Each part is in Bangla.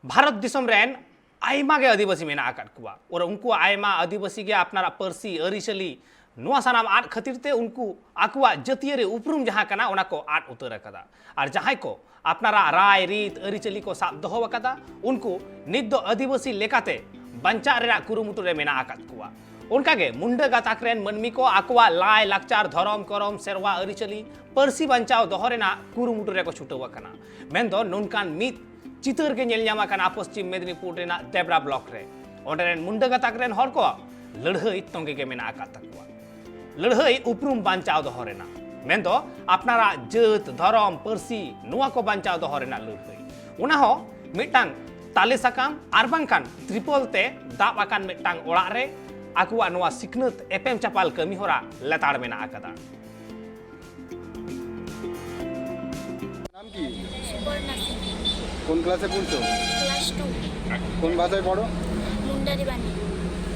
भारत दिसम रेन आयमा गे आदिवासी मेना आकाद कुआ और उनको आयमा आदिवासी गे अपना पर्सी अरिचली नुआ सानाम आद खातिर ते उनको आकुआ जतिये रे उपरुम जहां कना ओना को आद उतर कदा और जहां को अपनारा राय रीत अरिचली को साब दोहो कदा उनको नित दो आदिवासी लेकाते बंचा रे कुरुमुटु रे मेना आकाद कुआ उनका गे मुंडा गाताक रेन मनमी को आकुआ लाय लाकचार धरम करम सेरवा अरिचली पर्सी बंचाव दोहरेना कुरुमुटु रे को छुटवा कना मेंदो नुनकान मित चितर के नेल ᱧᱟᱢᱟ ᱠᱟᱱᱟ पश्चिम मेदिनीपुर रेना देबरा ब्लॉक रे ओंडेरेन मुंडा गाताक रेन हर को लड़हई तंगे के मेना आका तकुआ लड़हई उपरुम बांचाव दोहरेना मेंदो अपनारा जत धरम पर्सी नुआ को बांचाव दोहरेना लड़हई उना हो मिटांग ताले साकाम आर बांकान त्रिपल ते दाब आकान मिटांग ओड़ा रे आकुआ नुआ सिकनत एपेम चापाल कमी होरा लेताड़ मेना आकादा नाम की सुपर्णा सिंह কোন ক্লাসে পড়ছো? ক্লাস 2 কোন ভাষায় পড়ো? মুন্ডারি বাণী।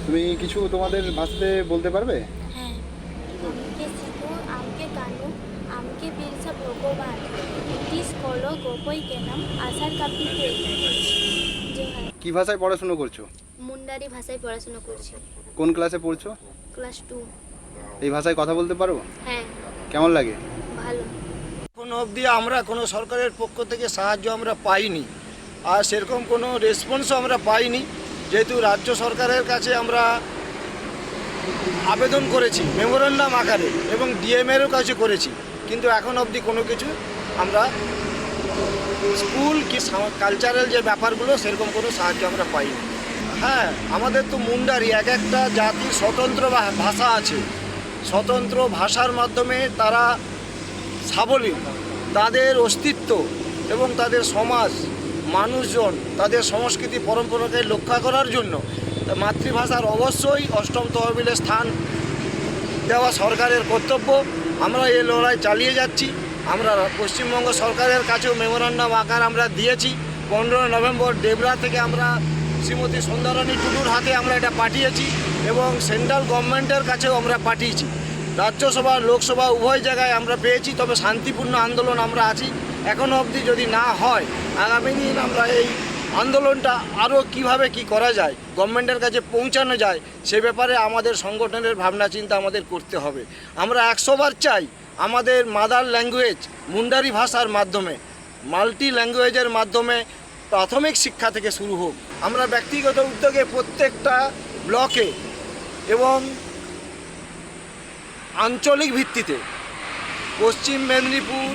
তুমি কিছু তোমাদের ভাষাতে বলতে পারবে? হ্যাঁ, আমকে সিধু আমকে কানু আমকে বীরসা ভগবান ইটিস কলো গোপই কেনাম আশার কাপিতে জোহার। কি ভাষায় পড়াশোনা করছো? মুন্ডারি ভাষায় পড়াশোনা করছি। কোন ক্লাসে পড়ছো? ক্লাস 2। এই ভাষায় কথা বলতে পারো? হ্যাঁ, কেমন লাগে? ভালো। কোনো অবধি আমরা কোনো সরকারের পক্ষ থেকে সাহায্য আমরা পাইনি আর সেরকম কোনো রেসপন্সও আমরা পাইনি যেহেতু রাজ্য সরকারের কাছে আমরা আবেদন করেছি মেমোরেন্ডাম আকারে এবং ডিএমেরও কাছে করেছি কিন্তু এখন অবধি কোনো কিছু আমরা স্কুল কি কালচারাল যে ব্যাপারগুলো সেরকম কোনো সাহায্য আমরা পাইনি। হ্যাঁ, আমাদের তো মুন্ডারি এক একটা জাতির স্বতন্ত্র ভাষা আছে, স্বতন্ত্র ভাষার মাধ্যমে তারা সাবলীল, তাদের অস্তিত্ব এবং তাদের সমাজ মানুষজন তাদের সংস্কৃতি পরম্পরাকে রক্ষা করার জন্য মাতৃভাষার অবশ্যই অষ্টম তহবিলে স্থান দেওয়া সরকারের কর্তব্য। আমরা এই লড়াই চালিয়ে যাচ্ছি। আমরা পশ্চিমবঙ্গ সরকারের কাছেও মেমোরেন্ডাম আকার আমরা দিয়েছি। 15 নভেম্বর ডেবরা থেকে আমরা শ্রীমতী সন্ধ্যারানী টুডুর হাতে আমরা এটা পাঠিয়েছি এবং সেন্ট্রাল গভর্নমেন্টের কাছেও আমরা পাঠিয়েছি। রাজ্যসভা লোকসভা উভয় জায়গায় আমরা পেয়েছি, তবে শান্তিপূর্ণ আন্দোলন আমরা আছি। এখনও অবধি যদি না হয় আগামী দিন আমরা এই আন্দোলনটা আরও কিভাবে কি করা যায় গভর্নমেন্টের কাছে পৌঁছানো যায় সে ব্যাপারে আমাদের সংগঠনের ভাবনা চিন্তা আমাদের করতে হবে। আমরা 100 বার চাই আমাদের মাদার ল্যাঙ্গুয়েজ মুন্ডারি ভাষার মাধ্যমে মাল্টি ল্যাঙ্গুয়েজের মাধ্যমে প্রাথমিক শিক্ষা থেকে শুরু হোক। আমরা ব্যক্তিগত উদ্যোগে প্রত্যেকটা ব্লকে এবং আঞ্চলিক ভিত্তিতে পশ্চিম মেদিনীপুর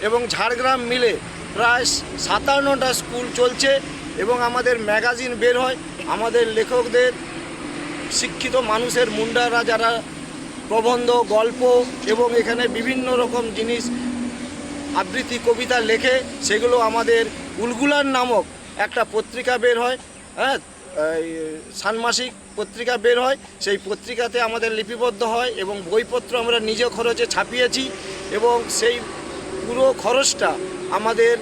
এবং ঝাড়গ্রাম মিলে প্রায় 57টা স্কুল চলছে এবং আমাদের ম্যাগাজিন বের হয়। আমাদের লেখকদের শিক্ষিত মানুষের মুন্ডারা যারা প্রবন্ধ গল্প এবং এখানে বিভিন্ন রকম জিনিস আবৃত্তি কবিতা লেখে সেগুলো আমাদের উলগুলান নামক একটা পত্রিকা বের হয়, হ্যাঁ ষান্মাসিক পত্রিকা বের হয়। সেই পত্রিকাতে আমাদের লিপিবদ্ধ হয় এবং বইপত্র আমরা নিজ খরচে ছাপিয়েছি এবং সেই পুরো খরচটা আমাদের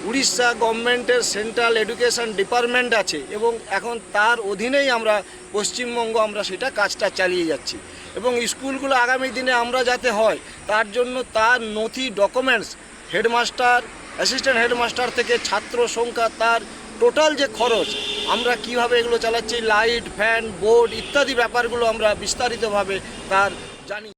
উড়িষ্যা গভর্নমেন্টের সেন্ট্রাল এডুকেশন ডিপার্টমেন্ট আছে এবং এখন তার অধীনেই আমরা পশ্চিমবঙ্গ আমরা সেটা কাজটা চালিয়ে যাচ্ছি এবং স্কুলগুলো আগামী দিনে আমরা যাতে হয় তার জন্য তার নথি ডকুমেন্টস হেডমাস্টার অ্যাসিস্ট্যান্ট হেডমাস্টার থেকে ছাত্র সংখ্যা তার টোটাল যে খরচ আমরা কিভাবে এগুলো চালাচ্ছি লাইট ফ্যান বোর্ড ইত্যাদি ব্যাপারগুলো আমরা বিস্তারিতভাবে তার জানি।